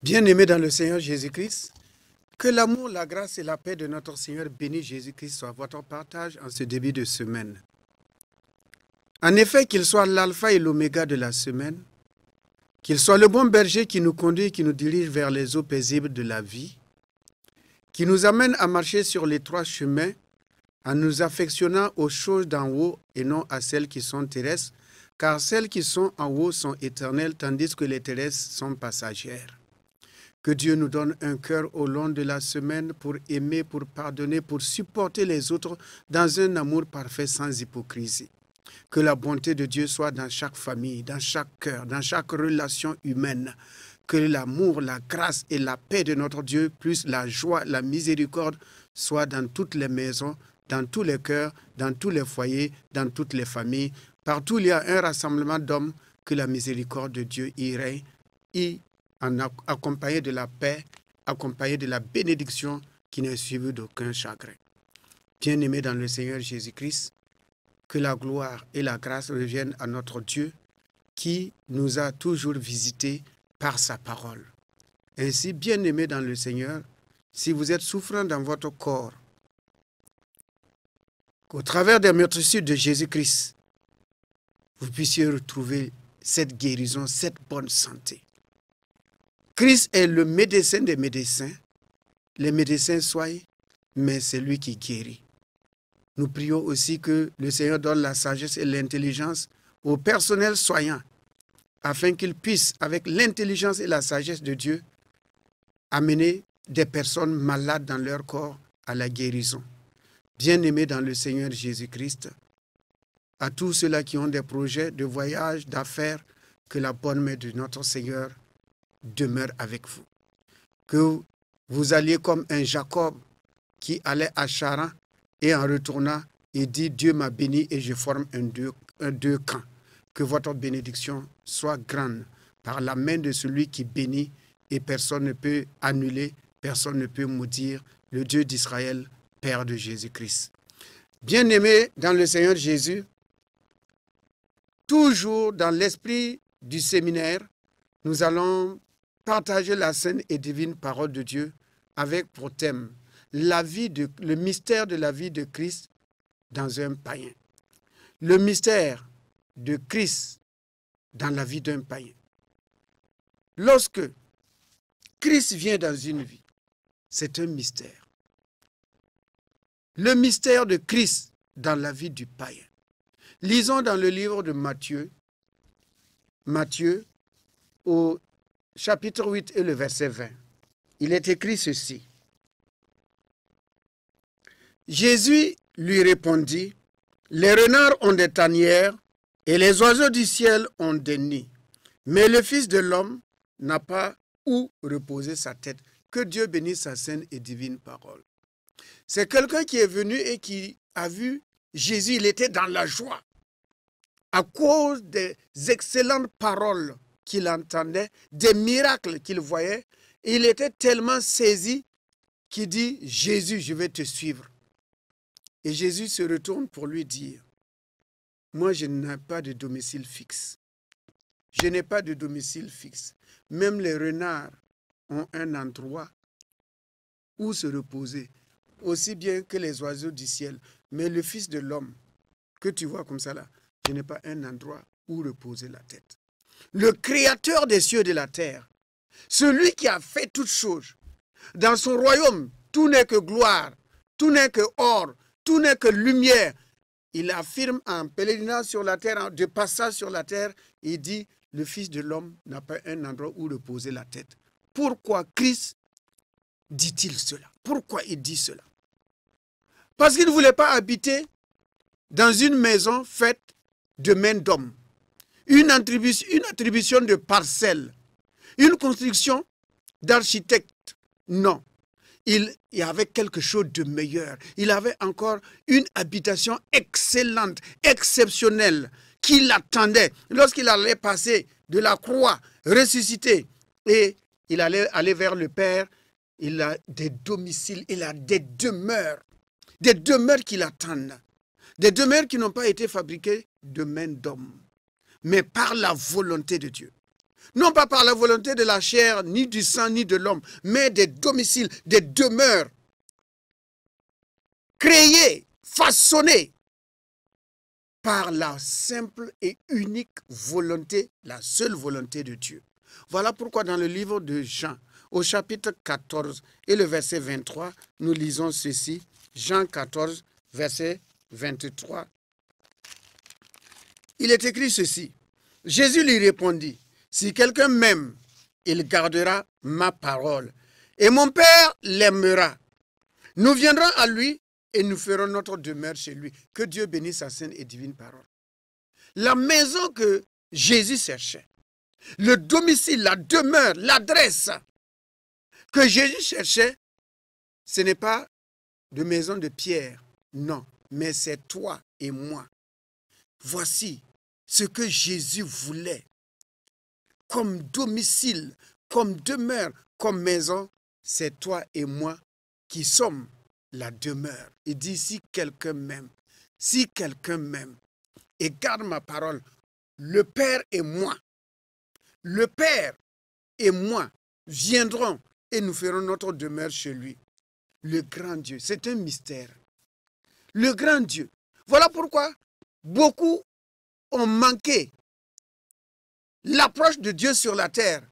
Bien-aimés dans le Seigneur Jésus-Christ, que l'amour, la grâce et la paix de notre Seigneur béni Jésus-Christ soient votre partage en ce début de semaine. En effet, qu'il soit l'alpha et l'oméga de la semaine, qu'il soit le bon berger qui nous conduit et qui nous dirige vers les eaux paisibles de la vie, qui nous amène à marcher sur les trois chemins en nous affectionnant aux choses d'en haut et non à celles qui sont terrestres, car celles qui sont en haut sont éternelles, tandis que les terrestres sont passagères. Que Dieu nous donne un cœur au long de la semaine pour aimer, pour pardonner, pour supporter les autres dans un amour parfait sans hypocrisie. Que la bonté de Dieu soit dans chaque famille, dans chaque cœur, dans chaque relation humaine. Que l'amour, la grâce et la paix de notre Dieu, plus la joie, la miséricorde, soient dans toutes les maisons, dans tous les cœurs, dans tous les foyers, dans toutes les familles. Partout où il y a un rassemblement d'hommes, que la miséricorde de Dieu y règne, accompagné de la paix, accompagné de la bénédiction qui n'est suivie d'aucun chagrin. Bien-aimés dans le Seigneur Jésus-Christ, que la gloire et la grâce reviennent à notre Dieu qui nous a toujours visités par sa parole. Ainsi, bien-aimés dans le Seigneur, si vous êtes souffrant dans votre corps, qu'au travers des meurtrissures de Jésus-Christ, vous puissiez retrouver cette guérison, cette bonne santé. Christ est le médecin des médecins. Les médecins soient, mais c'est lui qui guérit. Nous prions aussi que le Seigneur donne la sagesse et l'intelligence au personnel soignant, afin qu'il puisse, avec l'intelligence et la sagesse de Dieu, amener des personnes malades dans leur corps à la guérison. Bien-aimés dans le Seigneur Jésus-Christ, à tous ceux-là qui ont des projets de voyage, d'affaires, que la bonne main de notre Seigneur demeure avec vous. Que vous alliez comme un Jacob qui allait à Charan et en retournant, il dit « Dieu m'a béni et je forme un deux camps ». Que votre bénédiction soit grande par la main de celui qui bénit et personne ne peut annuler, personne ne peut maudire, le Dieu d'Israël, Père de Jésus-Christ. Bien-aimés dans le Seigneur Jésus, toujours dans l'esprit du séminaire, nous allons partager la sainte et divine parole de Dieu avec pour thème le mystère de la vie de Christ dans un païen. Le mystère de Christ dans la vie d'un païen. Lorsque Christ vient dans une vie, c'est un mystère. Le mystère de Christ dans la vie du païen. Lisons dans le livre de Matthieu au chapitre 8 et le verset 20. Il est écrit ceci. Jésus lui répondit, « Les renards ont des tanières et les oiseaux du ciel ont des nids, mais le Fils de l'homme n'a pas où reposer sa tête. » Que Dieu bénisse sa sainte et divine parole. C'est quelqu'un qui est venu et qui a vu Jésus, il était dans la joie à cause des excellentes paroles qu'il entendait, des miracles qu'il voyait. Il était tellement saisi qu'il dit « Jésus, je vais te suivre ». Et Jésus se retourne pour lui dire « Moi, je n'ai pas de domicile fixe. Je n'ai pas de domicile fixe. Même les renards ont un endroit où se reposer, aussi bien que les oiseaux du ciel. Mais le Fils de l'homme, que tu vois comme ça là, je n'ai pas un endroit où reposer la tête. » Le Créateur des cieux et de la terre, celui qui a fait toutes choses, dans son royaume, tout n'est que gloire, tout n'est que or, tout n'est que lumière. Il affirme en pèlerinant sur la terre, de passage sur la terre, il dit, le Fils de l'homme n'a pas un endroit où reposer la tête. Pourquoi Christ dit-il cela? Pourquoi il dit cela? Parce qu'il ne voulait pas habiter dans une maison faite de main d'homme. Une attribution de parcelles, une construction d'architecte. Non. Il y avait quelque chose de meilleur. Il avait encore une habitation excellente, exceptionnelle, qui l'attendait. Lorsqu'il allait passer de la croix, ressuscité, et il allait aller vers le Père, il a des domiciles, il a des demeures qui l'attendent. Des demeures qui n'ont pas été fabriquées de main d'homme, mais par la volonté de Dieu. Non pas par la volonté de la chair, ni du sang, ni de l'homme, mais des domiciles, des demeures créées, façonnées par la simple et unique volonté, la seule volonté de Dieu. Voilà pourquoi dans le livre de Jean, au chapitre 14 et le verset 23, nous lisons ceci. Jean 14, verset 23. Il est écrit ceci. Jésus lui répondit, « Si quelqu'un m'aime, il gardera ma parole, et mon Père l'aimera. Nous viendrons à lui et nous ferons notre demeure chez lui. » Que Dieu bénisse sa sainte et divine parole. La maison que Jésus cherchait, le domicile, la demeure, l'adresse que Jésus cherchait, ce n'est pas de maison de pierre, non, mais c'est toi et moi. Voici ce que Jésus voulait comme domicile, comme demeure, comme maison, c'est toi et moi qui sommes la demeure. Il dit, si quelqu'un m'aime et garde ma parole, le Père et moi viendront et nous ferons notre demeure chez lui. Le grand Dieu, c'est un mystère. Le grand Dieu. Voilà pourquoi beaucoup ont manqué l'approche de Dieu sur la terre.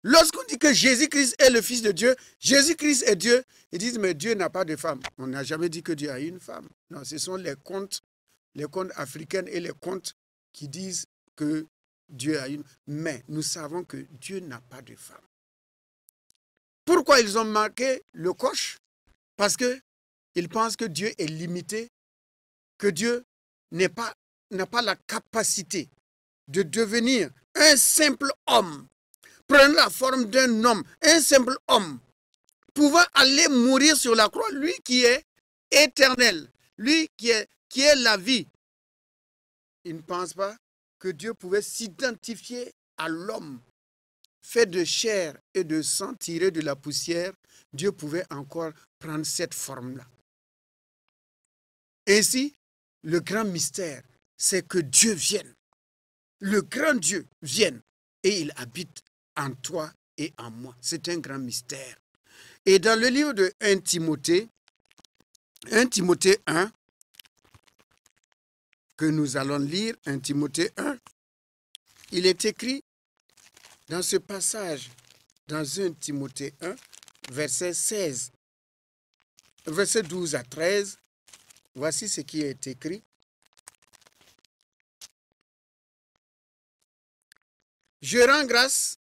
Lorsqu'on dit que Jésus-Christ est le Fils de Dieu, Jésus-Christ est Dieu, ils disent, mais Dieu n'a pas de femme. On n'a jamais dit que Dieu a une femme. Non, ce sont les contes africains et les contes qui disent que Dieu a une. Mais nous savons que Dieu n'a pas de femme. Pourquoi ils ont marqué le coche? Parce qu'ils pensent que Dieu est limité, que Dieu n'a pas la capacité de devenir un simple homme, prendre la forme d'un homme, un simple homme, pouvant aller mourir sur la croix, lui qui est éternel, lui qui est la vie. Ils ne pensent pas que Dieu pouvait s'identifier à l'homme, fait de chair et de sang tiré de la poussière. Dieu pouvait encore prendre cette forme-là. Ainsi, le grand mystère, c'est que Dieu vienne. Le grand Dieu vienne et il habite en toi et en moi. C'est un grand mystère. Et dans le livre de 1 Timothée 1, que nous allons lire, 1 Timothée 1, il est écrit dans ce passage, dans 1 Timothée 1, verset 12 à 13, voici ce qui est écrit. Je rends grâce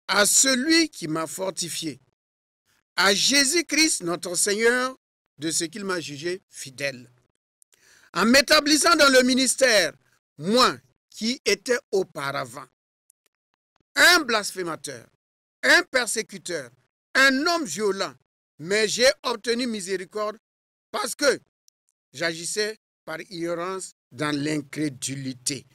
à celui qui m'a fortifié, à Jésus-Christ notre Seigneur, de ce qu'il m'a jugé fidèle. En m'établissant dans le ministère, moi qui étais auparavant un blasphémateur, un persécuteur, un homme violent, mais j'ai obtenu miséricorde parce que j'agissais par ignorance dans l'incrédulité.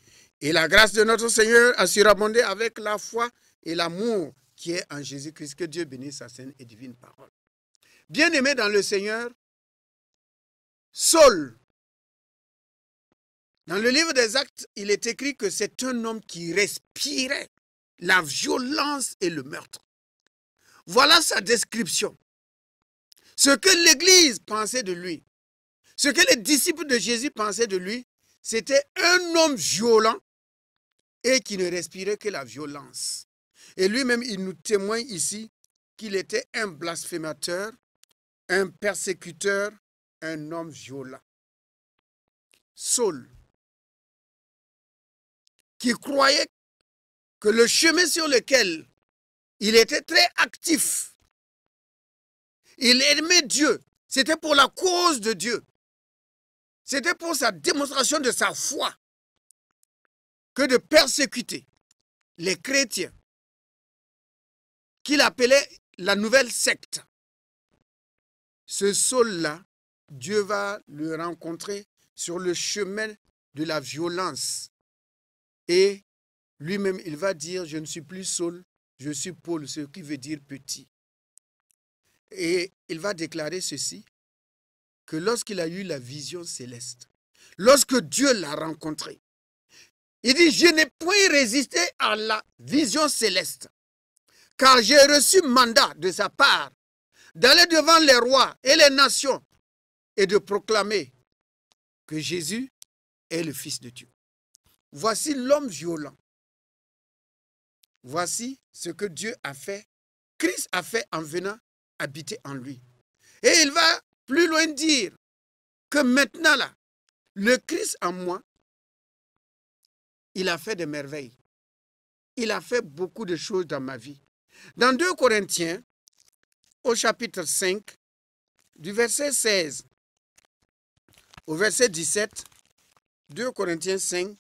Et la grâce de notre Seigneur a surabondé avec la foi et l'amour qui est en Jésus-Christ. Que Dieu bénisse sa sainte et divine parole. Bien-aimé dans le Seigneur, Saul, dans le livre des Actes, il est écrit que c'est un homme qui respirait la violence et le meurtre. Voilà sa description. Ce que l'Église pensait de lui, ce que les disciples de Jésus pensaient de lui, c'était un homme violent et qui ne respirait que la violence. Et lui-même, il nous témoigne ici qu'il était un blasphémateur, un persécuteur, un homme violent. Saul, qui croyait que le chemin sur lequel il était très actif, il aimait Dieu, c'était pour la cause de Dieu, c'était pour sa démonstration de sa foi que de persécuter les chrétiens qu'il appelait la nouvelle secte. Ce Saul-là, Dieu va le rencontrer sur le chemin de la violence. Et lui-même, il va dire, je ne suis plus Saul, je suis Paul, ce qui veut dire petit. Et il va déclarer ceci, que lorsqu'il a eu la vision céleste, lorsque Dieu l'a rencontré, Il dit, je n'ai point résisté à la vision céleste, car j'ai reçu mandat de sa part d'aller devant les rois et les nations et de proclamer que Jésus est le Fils de Dieu. Voici l'homme violent. Voici ce que Dieu a fait, Christ a fait en venant habiter en lui. Et il va plus loin dire que maintenant là, le Christ en moi, il a fait des merveilles. Il a fait beaucoup de choses dans ma vie. Dans 2 Corinthiens, au chapitre 5, du verset 16 au verset 17, 2 Corinthiens 5,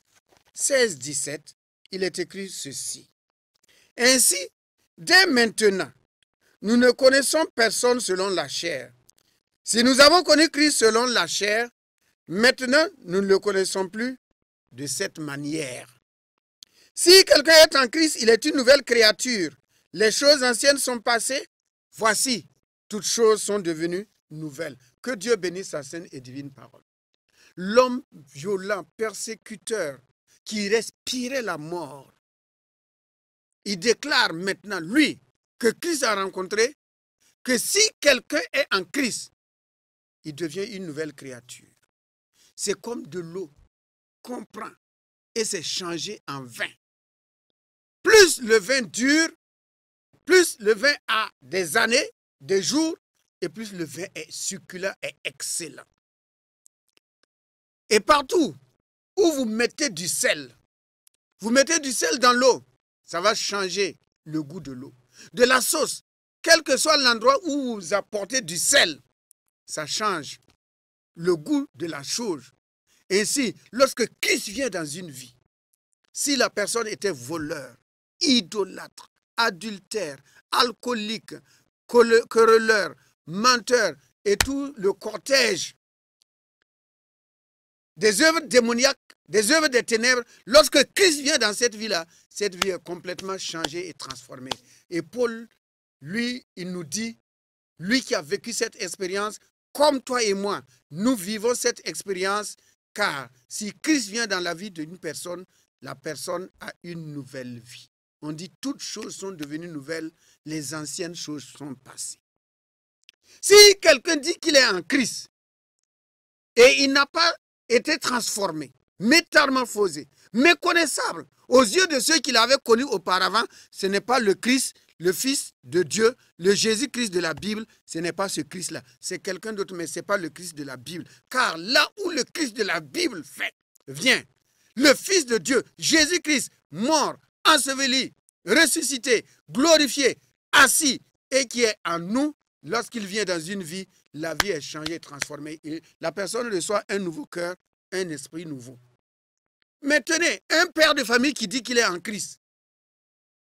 16, 17, il est écrit ceci. Ainsi, dès maintenant, nous ne connaissons personne selon la chair. Si nous avons connu Christ selon la chair, maintenant, nous ne le connaissons plus de cette manière. Si quelqu'un est en Christ, il est une nouvelle créature. Les choses anciennes sont passées. Voici, toutes choses sont devenues nouvelles. Que Dieu bénisse sa sainte et divine parole. L'homme violent, persécuteur, qui respirait la mort, il déclare maintenant, lui, que Christ a rencontré, que si quelqu'un est en Christ, il devient une nouvelle créature. C'est comme de l'eau qu'on prend et c'est changé en vin. Plus le vin dure, plus le vin a des années, des jours, et plus le vin est succulent et excellent. Et partout où vous mettez du sel dans l'eau, ça va changer le goût de l'eau. De la sauce, quel que soit l'endroit où vous apportez du sel, ça change le goût de la chose. Ainsi, lorsque Christ vient dans une vie, si la personne était voleur, idolâtre, adultère, alcoolique, querelleur, menteur et tout le cortège des œuvres démoniaques, des œuvres des ténèbres, lorsque Christ vient dans cette vie-là, cette vie est complètement changée et transformée. Et Paul, lui, il nous dit, lui qui a vécu cette expérience, comme toi et moi, nous vivons cette expérience, car si Christ vient dans la vie d'une personne, la personne a une nouvelle vie. On dit toutes choses sont devenues nouvelles, les anciennes choses sont passées. Si quelqu'un dit qu'il est en Christ et il n'a pas été transformé, métamorphosé, méconnaissable aux yeux de ceux qui l'avaient connu auparavant, ce n'est pas le Christ, le Fils de Dieu, le Jésus-Christ de la Bible, ce n'est pas ce Christ-là, c'est quelqu'un d'autre, mais ce n'est pas le Christ de la Bible. Car là où le Christ de la Bible vient, le Fils de Dieu, Jésus-Christ, mort, enseveli, ressuscité, glorifié, assis, et qui est en nous, lorsqu'il vient dans une vie, la vie est changée, transformée. La personne reçoit un nouveau cœur, un esprit nouveau. Mais tenez, un père de famille qui dit qu'il est en Christ,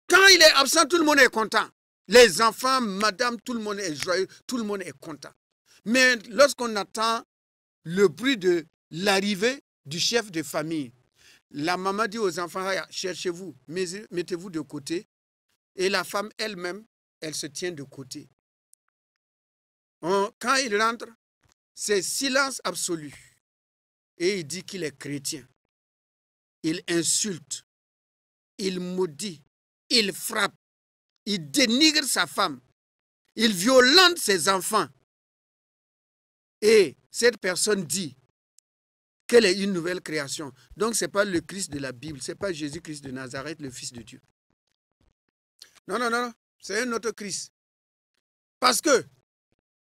quand il est absent, tout le monde est content. Les enfants, madame, tout le monde est joyeux, tout le monde est content. Mais lorsqu'on attend le bruit de l'arrivée du chef de famille, la maman dit aux enfants, cherchez-vous, mettez-vous de côté. Et la femme elle-même, elle se tient de côté. Quand il rentre, c'est silence absolu. Et il dit qu'il est chrétien. Il insulte, il maudit, il frappe, il dénigre sa femme, il violente ses enfants. Et cette personne dit qu'elle est une nouvelle création. Donc ce n'est pas le Christ de la Bible, ce n'est pas Jésus-Christ de Nazareth, le Fils de Dieu. Non, non, non, c'est un autre Christ. Parce que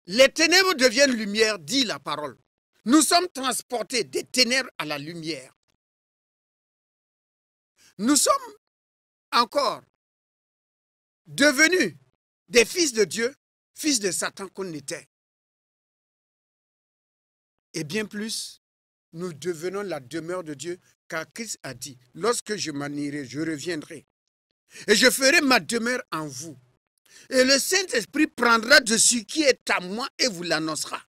les ténèbres deviennent lumière, dit la parole. Nous sommes transportés des ténèbres à la lumière. Nous sommes encore devenus des fils de Dieu, fils de Satan qu'on était. Et bien plus, nous devenons la demeure de Dieu, car Christ a dit, lorsque je m'en irai, je reviendrai. Et je ferai ma demeure en vous. Et le Saint-Esprit prendra de ce qui est à moi et vous l'annoncera.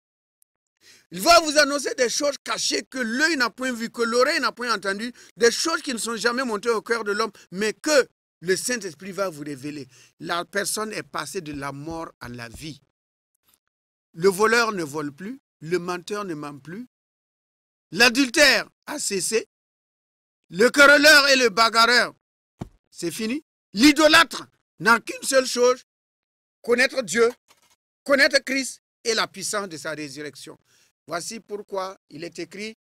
Il va vous annoncer des choses cachées que l'œil n'a point vues, que l'oreille n'a point entendues, des choses qui ne sont jamais montées au cœur de l'homme, mais que le Saint-Esprit va vous révéler. La personne est passée de la mort à la vie. Le voleur ne vole plus, le menteur ne ment plus, l'adultère a cessé, Le querelleur et le bagarreur, c'est fini. L'idolâtre n'a qu'une seule chose, connaître Dieu, connaître Christ et la puissance de sa résurrection. Voici pourquoi il est écrit,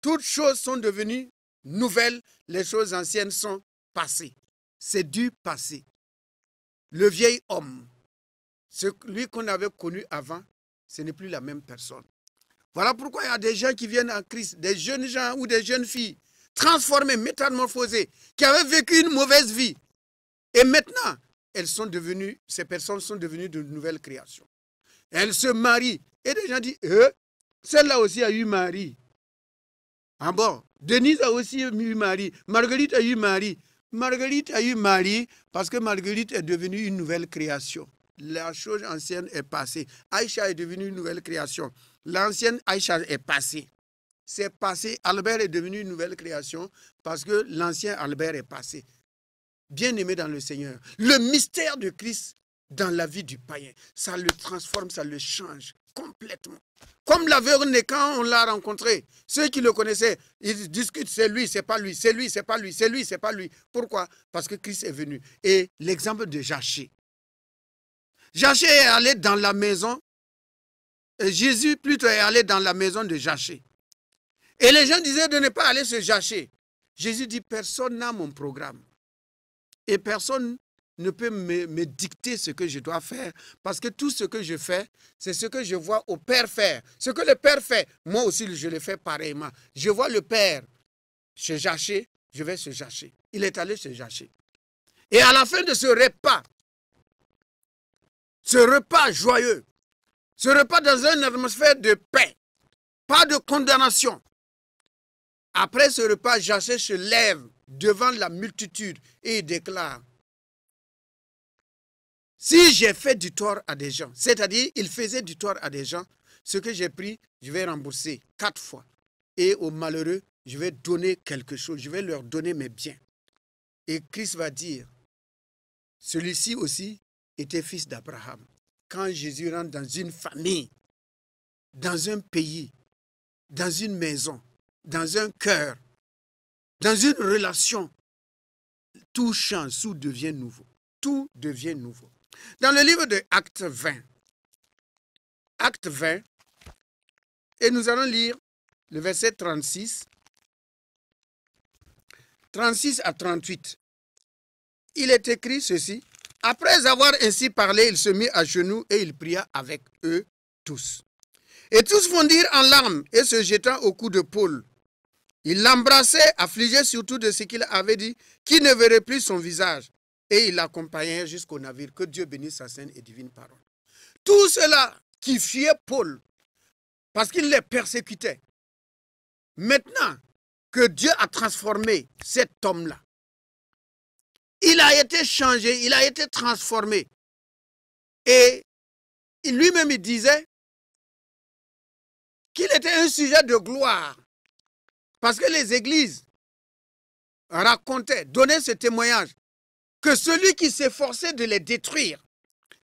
toutes choses sont devenues nouvelles, les choses anciennes sont passées. C'est du passé. Le vieil homme, celui qu'on avait connu avant, ce n'est plus la même personne. Voilà pourquoi il y a des gens qui viennent en Christ, des jeunes gens ou des jeunes filles, transformées, métamorphosées, qui avaient vécu une mauvaise vie. Et maintenant, ces personnes sont devenues de nouvelles créations. Elles se marient. Et des gens disent, celle-là aussi a eu mari. Ah bon, Denise a aussi eu mari. Marguerite a eu mari. Marguerite a eu mari parce que Marguerite est devenue une nouvelle création. La chose ancienne est passée. Aïcha est devenue une nouvelle création. L'ancienne Aïcha est passée. C'est passé. Albert est devenu une nouvelle création parce que l'ancien Albert est passé. Bien-aimé dans le Seigneur, le mystère de Christ dans la vie du païen, ça le transforme, ça le change complètement. Comme l'aveugle, quand on l'a rencontré, ceux qui le connaissaient, ils discutent, c'est lui, c'est pas lui, c'est lui, c'est pas lui, c'est lui, c'est pas lui. Pourquoi? Parce que Christ est venu. Et l'exemple de Zachée. Zachée est allé dans la maison, Jésus plutôt est allé dans la maison de Zachée. Et les gens disaient de ne pas aller se Zachée. Jésus dit, personne n'a mon programme. Et personne ne peut me dicter ce que je dois faire. Parce que tout ce que je fais, c'est ce que je vois au Père faire. Ce que le Père fait, moi aussi je le fais pareillement. Je vois le Père se Zachée, je vais se Zachée. Il est allé se Zachée. Et à la fin de ce repas joyeux, ce repas dans une atmosphère de paix, pas de condamnation. Après ce repas, Zachée se lève devant la multitude et il déclare, si j'ai fait du tort à des gens, c'est-à-dire il faisait du tort à des gens, ce que j'ai pris, je vais rembourser 4 fois. Et aux malheureux, je vais donner quelque chose, je vais leur donner mes biens. Et Christ va dire, celui-ci aussi était fils d'Abraham. Quand Jésus rentre dans une famille, dans un pays, dans une maison, dans un cœur, dans une relation, tout change, tout devient nouveau. Tout devient nouveau. Dans le livre de Acte 20, et nous allons lire le verset 36 à 38. Il est écrit ceci. Après avoir ainsi parlé, il se mit à genoux et il pria avec eux tous. Et tous fondirent en larmes et se jetant au cou de Paul. Il l'embrassait, affligé surtout de ce qu'il avait dit, qui ne verrait plus son visage. Et il l'accompagnait jusqu'au navire. Que Dieu bénisse sa sainte et divine parole. Tout cela qui fiait Paul, parce qu'il les persécutait. Maintenant que Dieu a transformé cet homme-là, il a été changé, il a été transformé. Et lui-même, il disait qu'il était un sujet de gloire. Parce que les églises racontaient, donnaient ce témoignage, que celui qui s'efforçait de les détruire,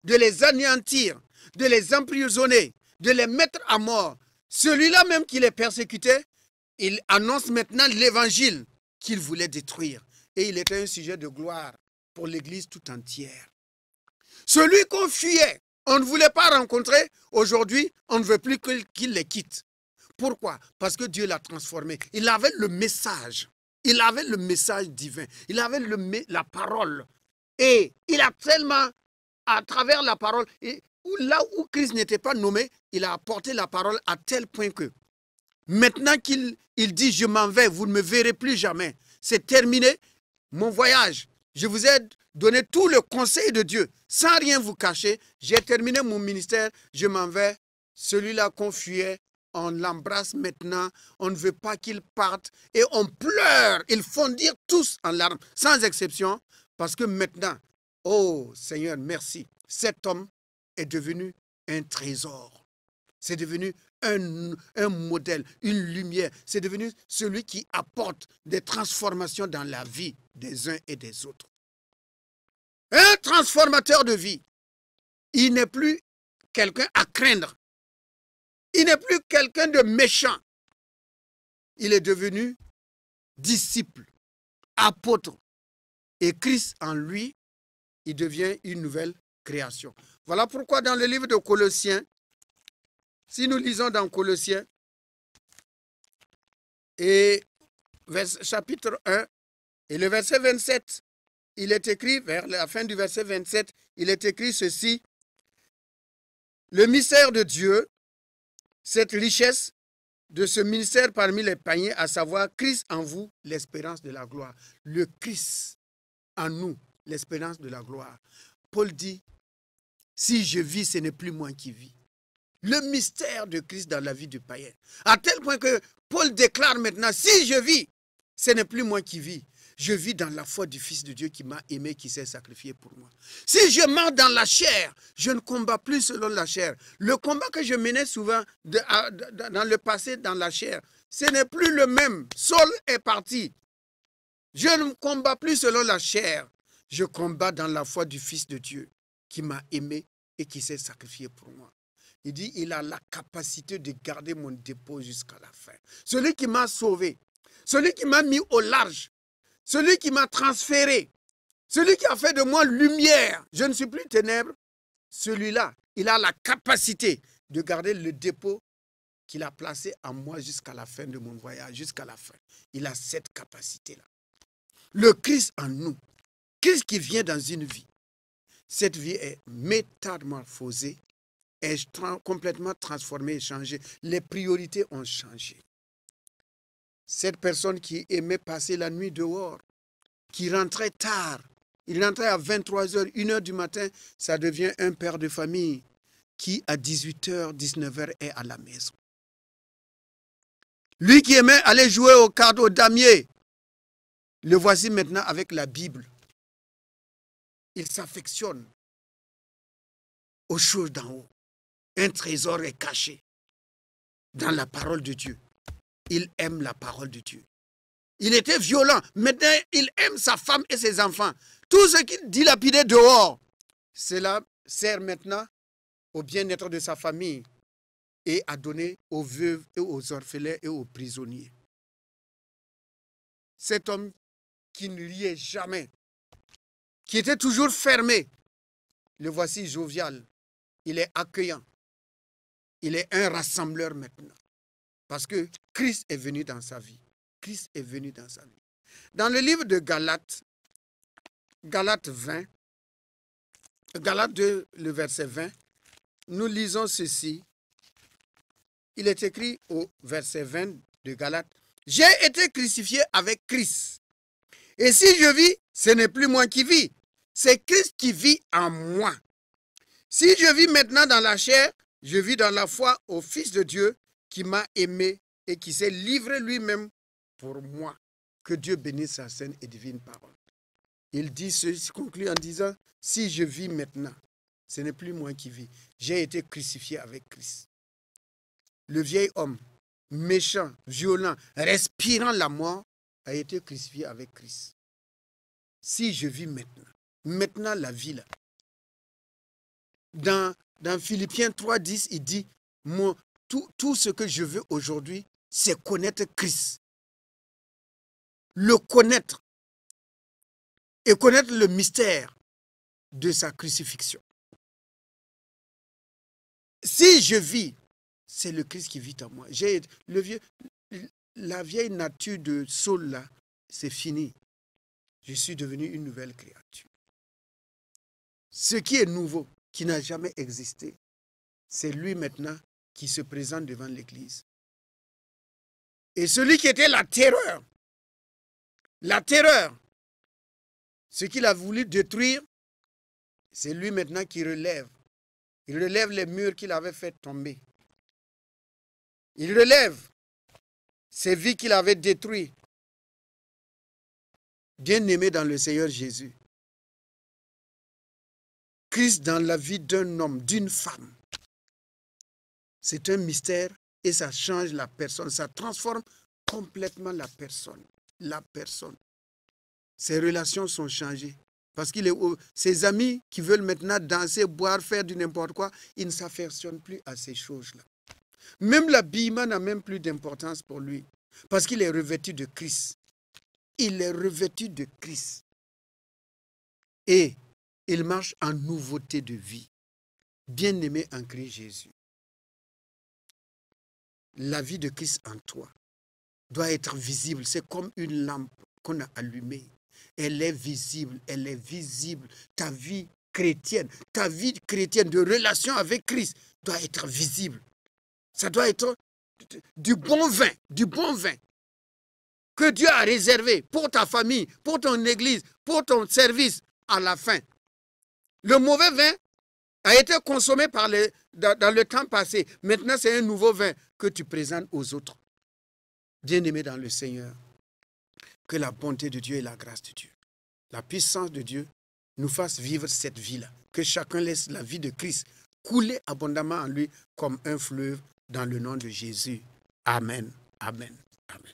de les anéantir, de les emprisonner, de les mettre à mort, celui-là même qui les persécutait, il annonce maintenant l'évangile qu'il voulait détruire. Et il était un sujet de gloire pour l'église tout entière. Celui qu'on fuyait, on ne voulait pas rencontrer, aujourd'hui, on ne veut plus qu'il les quitte. Pourquoi? Parce que Dieu l'a transformé. Il avait le message. Il avait le message divin. Il avait la parole. Et il a tellement, à travers la parole, là où Christ n'était pas nommé, il a apporté la parole à tel point que maintenant qu'il dit, je m'en vais, vous ne me verrez plus jamais. C'est terminé, mon voyage. Je vous ai donné tout le conseil de Dieu, sans rien vous cacher. J'ai terminé mon ministère, je m'en vais. Celui-là qu'on fuyait, on l'embrasse maintenant, on ne veut pas qu'il parte. Et on pleure, ils fondirent tous en larmes, sans exception. Parce que maintenant, oh Seigneur, merci, cet homme est devenu un trésor. C'est devenu un modèle, une lumière. C'est devenu celui qui apporte des transformations dans la vie des uns et des autres. Un transformateur de vie. Il n'est plus quelqu'un à craindre. Il n'est plus quelqu'un de méchant. Il est devenu disciple apôtre. Et Christ en lui, il devient une nouvelle création. Voilà pourquoi dans le livre de Colossiens, si nous lisons dans Colossiens, et chapitre 1, et le verset 27, il est écrit, vers la fin du verset 27, il est écrit ceci: le mystère de Dieu, cette richesse de ce ministère parmi les païens, à savoir Christ en vous, l'espérance de la gloire. Le Christ en nous, l'espérance de la gloire. Paul dit, si je vis, ce n'est plus moi qui vis. Le mystère de Christ dans la vie du païen. À tel point que Paul déclare maintenant, si je vis, ce n'est plus moi qui vis. Je vis dans la foi du Fils de Dieu qui m'a aimé, qui s'est sacrifié pour moi. Si je meurs dans la chair, je ne combats plus selon la chair. Le combat que je menais souvent dans le passé, dans la chair, ce n'est plus le même. Saul est parti. Je ne combats plus selon la chair. Je combats dans la foi du Fils de Dieu qui m'a aimé et qui s'est sacrifié pour moi. Il dit, il a la capacité de garder mon dépôt jusqu'à la fin. Celui qui m'a sauvé, celui qui m'a mis au large, celui qui m'a transféré, celui qui a fait de moi lumière, je ne suis plus ténèbres, celui-là, il a la capacité de garder le dépôt qu'il a placé en moi jusqu'à la fin de mon voyage, jusqu'à la fin. Il a cette capacité-là. Le Christ en nous, Christ qui vient dans une vie, cette vie est métamorphosée, est complètement transformée et changée. Les priorités ont changé. Cette personne qui aimait passer la nuit dehors, qui rentrait tard, il rentrait à 23h, 1h du matin, ça devient un père de famille qui à 18h, 19h est à la maison. Lui qui aimait aller jouer aux cartes, au damier, le voici maintenant avec la Bible. Il s'affectionne aux choses d'en haut. Un trésor est caché dans la parole de Dieu. Il aime la parole de Dieu. Il était violent. Maintenant, il aime sa femme et ses enfants. Tout ce qu'il dilapidait dehors, cela sert maintenant au bien-être de sa famille et à donner aux veuves et aux orphelins et aux prisonniers. Cet homme qui ne riait jamais, qui était toujours fermé, le voici jovial. Il est accueillant. Il est un rassembleur maintenant. Parce que Christ est venu dans sa vie. Christ est venu dans sa vie. Dans le livre de Galates, Galates 20, Galates 2, le verset 20, nous lisons ceci. Il est écrit au verset 20 de Galates, « J'ai été crucifié avec Christ. Et si je vis, ce n'est plus moi qui vis. C'est Christ qui vit en moi. Si je vis maintenant dans la chair, je vis dans la foi au Fils de Dieu qui m'a aimé et qui s'est livré lui-même pour moi. Que Dieu bénisse sa sainte et divine parole. » Il dit ceci, conclut en disant, si je vis maintenant, ce n'est plus moi qui vis. J'ai été crucifié avec Christ. Le vieil homme, méchant, violent, respirant la mort, a été crucifié avec Christ. Si je vis maintenant la vie là. Dans Philippiens 3,10, il dit, tout ce que je veux aujourd'hui, c'est connaître Christ. Le connaître. Et connaître le mystère de sa crucifixion. Si je vis, c'est le Christ qui vit en moi. La vieille nature de Saul là, c'est fini. Je suis devenu une nouvelle créature. Ce qui est nouveau, qui n'a jamais existé, c'est lui maintenant qui se présente devant l'Église. Et celui qui était la terreur, ce qu'il a voulu détruire, c'est lui maintenant qui relève. Il relève les murs qu'il avait fait tomber. Il relève ces vies qu'il avait détruites. Bien-aimé dans le Seigneur Jésus. Christ dans la vie d'un homme, d'une femme. C'est un mystère et ça change la personne. Ça transforme complètement la personne. La personne. Ses relations sont changées. Parce que ses amis qui veulent maintenant danser, boire, faire du n'importe quoi, ils ne s'affectionnent plus à ces choses-là. Même l'habillement n'a même plus d'importance pour lui. Parce qu'il est revêtu de Christ. il est revêtu de Christ. Et il marche en nouveauté de vie. Bien-aimé en Christ Jésus, la vie de Christ en toi doit être visible. C'est comme une lampe qu'on a allumée. Elle est visible, elle est visible. Ta vie chrétienne de relation avec Christ doit être visible. Ça doit être du bon vin que Dieu a réservé pour ta famille, pour ton église, pour ton service à la fin. Le mauvais vin a été consommé dans le temps passé. Maintenant, c'est un nouveau vin que tu présentes aux autres. Bien-aimés dans le Seigneur, que la bonté de Dieu et la grâce de Dieu, la puissance de Dieu nous fasse vivre cette vie-là. Que chacun laisse la vie de Christ couler abondamment en lui comme un fleuve dans le nom de Jésus. Amen. Amen. Amen.